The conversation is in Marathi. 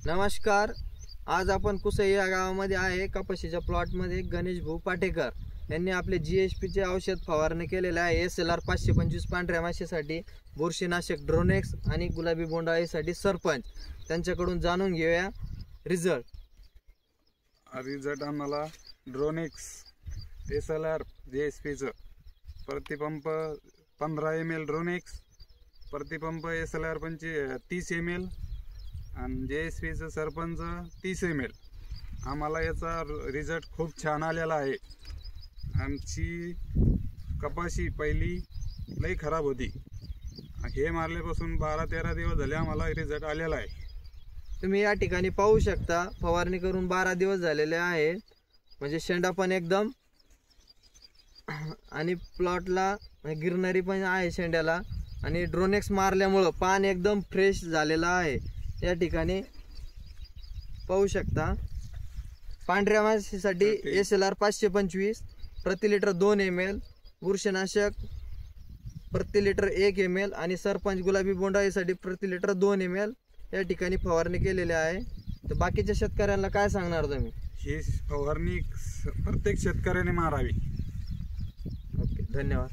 नमस्कार. आज आपण कुसई या गावामध्ये आहे. कपाशीच्या प्लॉटमध्ये गणेश भाऊ पाटेकर यांनी आपले GSP चे औषध फवारणी केलेले आहे. SLR 525 पांढऱ्या माशीसाठी, बुरशीनाशक ड्रोनेक्स आणि गुलाबी बोंडअळीसाठी सरपंच. त्यांच्याकडून जाणून घेऊया रिझल्ट आम्हाला ड्रोनेक्स SLR GSP चं प्रतिपंप 15 ml ड्रोनेक्स, प्रतिपंप SLR 30 ml आणि GSP चं सरपंच 30 ml. आम्हाला याचा रिझल्ट खूप छान आलेला आहे. आमची कपाशी पहिली लई खराब होती. हे मारल्यापासून 12-13 दिवस झाले आम्हाला रिझल्ट आलेला आहे. तुम्ही या ठिकाणी पाहू शकता, फवारणी करून 12 दिवस झालेले आहेत. म्हणजे शेंडा पण एकदम आणि प्लॉटला गिरणारी पण आहे शेंड्याला. आणि ड्रोनेक्स मारल्यामुळं पान एकदम फ्रेश झालेला आहे. या ठिकाणी पाहू शकता. पांढऱ्या माशीसाठी SLR 525 प्रति लिटर 2 ml, बुरशीनाशक प्रति लिटर 1 ml आणि सरपंच गुलाबी बोंडअळीसाठी प्रति लिटर 2 ml या ठिकाणी फवारणी केलेली आहे. तर बाकीच्या शेतकऱ्यांना काय सांगणार तुम्ही? ही फवारणी प्रत्येक शेतकऱ्याने मारावी. ओके, धन्यवाद.